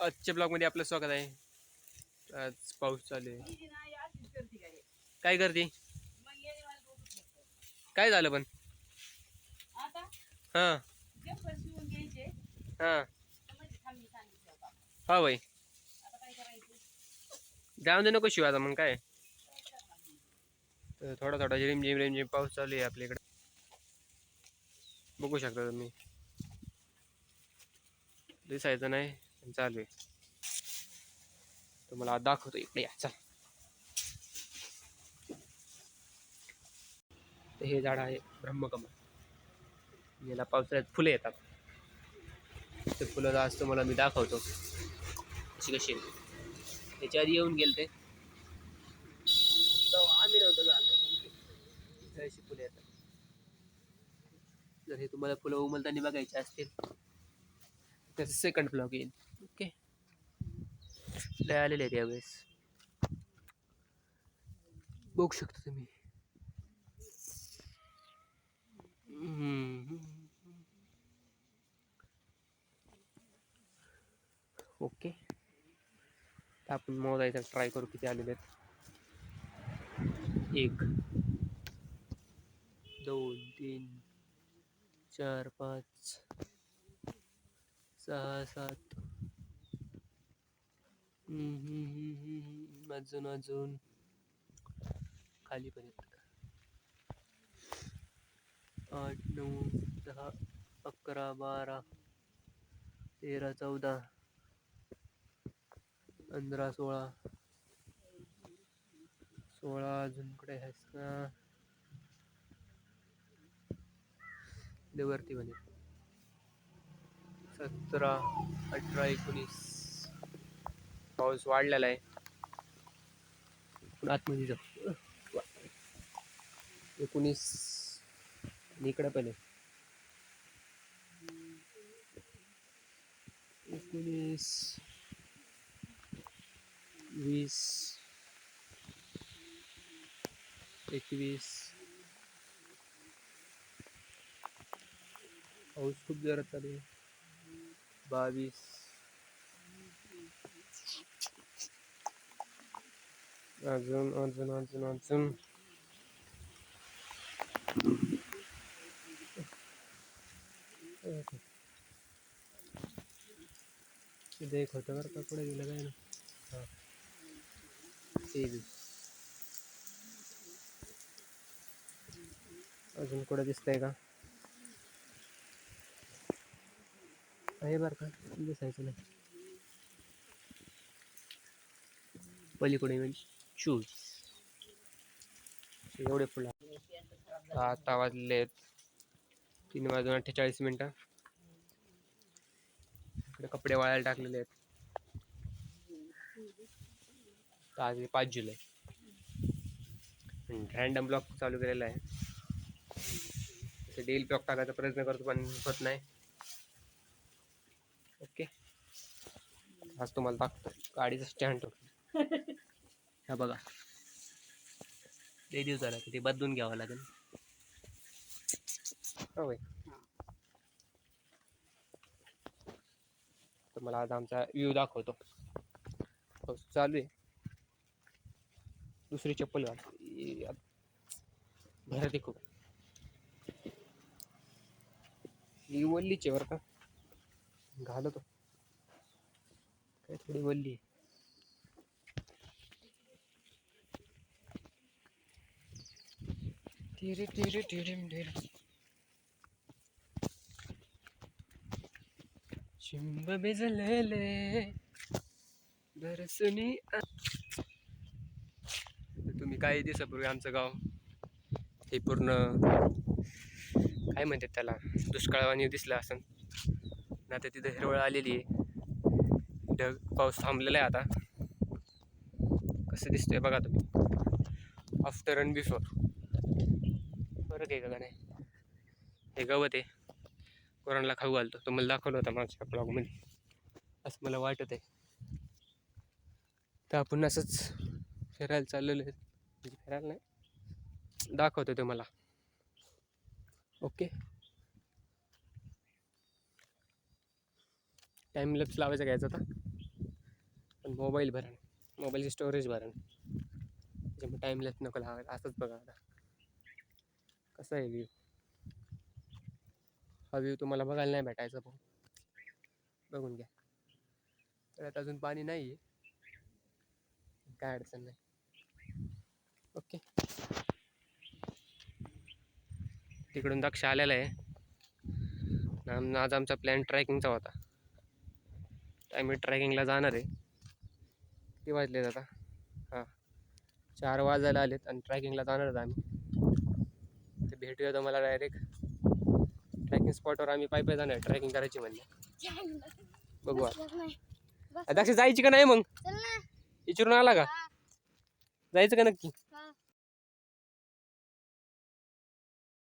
आजच्या ब्लॉगमध्ये आपलं स्वागत आहे. आज पाऊस चालू आहे. काय करते? काय झालं पण? हां हां हा भाई जाऊन दे नको शिव आता मग काय. तर थोडा थोडा रिमझिम पाऊस चालू आहे आपल्याकडे. बघू शकता तुम्ही. दिसायचं नाही चालू आहे. तुम्हाला दाखवतो इकडे या चल. हे झाड आहे ब्रह्मकमळ. याला पावसाळ्यात फुले येतात. ते फुलं आज तुम्हाला मी दाखवतो कशी कशी. त्याच्या आधी येऊन गेल ते आम्ही नव्हतो झालं अशी फुले येतात. जर हे तुम्हाला फुलं उमलताना बघायचे असतील तर सेकंड ब्लॉग येईल. ओके. लय आलेले आहेत यावेळेस बघू शकता तुम्ही. ओके. आपण मोजायचा ट्राय करू किती आलेले आहेत. 1 2 3 4 5 6 7 अजून खाली पण आहेत. 8 9 10 11 12 13 14 15 16 अजून कडे आहेस ना. वरती म्हणे 17 18 19. पाऊस वाढलेला आहे. आतमध्ये जाऊ. 19 इकडे पण आहे. 19 20 21. पाऊस खूप जोरात चालू आहे. 22 अजून अजून अजून अजून तिथे एक होतं बरं का. पुढे गेलं काय ना. हां 23. अजून कुठं दिसतंय का? आहे बरं का. दिसायचं नाही पलीकडे म्हणजे 24. एवढे फुलं. आता वाजले 3:48. इकडे कपडे वाळायला टाकलेले आहेत. आज 5 जुलै. रँडम ब्लॉग चालू केलेला आहे. डेली ब्लॉग टाकायचा प्रयत्न करतो पण होत नाही. ओके. आज तुम्हाला दाखवतो गाडीचं स्टँड. हा बघा. लय दिवस झाला ते बदलून घ्यावं लागेल. होय. तुम्हाला आज आमचा व्ह्यू दाखवतो. पाऊस चालू आहे. दुसरी चप्पल घाल. घरात खूप ही वल्लीची बरं का. घालतो काय थोडी वल्ली. तिरे तिरे तिरे चिंब भिजलेले बरसनी. तुम्ही काही दिवसापूर्वी आमचं गाव हे पूर्ण काय म्हणतात त्याला दुष्काळावानी दिसलं असं. आता तिथं हिरवळ आलेली आहे. ढग पाऊस थांबलेला आहे आता. कसं दिसतंय बघा तुम्ही. आफ्टर अँड बिफोर फरक आहे का नाही. हे गवत आहे. कोणाला खाऊ घालतो. तुम्हाला दाखवलं होतं माझ्या ब्लॉगमध्ये असं मला वाटत आहे. तर आपण असंच फिरायला चाललेलो आहे. फिरायला नाही दाखवतो तुम्हाला. ओके. टाइम लॅप्स लावायचा घ्यायचा आता. पण मोबाईल भरा मोबाईलची स्टोरेज भरा त्याच्यामुळे टाईमलेस नको लावायला. असंच बघा आता कसं आहे व्ह्यू. हा व्ह्यू तुम्हाला बघायला नाही भेटायचा भाऊ, बघून घ्या. त्यात अजून पाणी नाही आहे, काय अडचण नाही. ओके, तिकडून दक्ष आलेला आहे. आज आमचा प्लॅन ट्रॅकिंगचा होता. आम्ही ट्रॅकिंगला जाणार आहे. किती वाजलेत आता? हां, 4 वाजायला आलेत आणि ट्रॅकिंगला जाणार आहेत आम्ही. ते भेटूया तुम्हाला डायरेक्ट ट्रॅकिंग स्पॉटवर. आम्ही पायी जाणार आहे ट्रॅकिंग करायची म्हणले. बघू आता दक्ष जायची का नाही मग? विचारून आला का? जायचं का नक्की?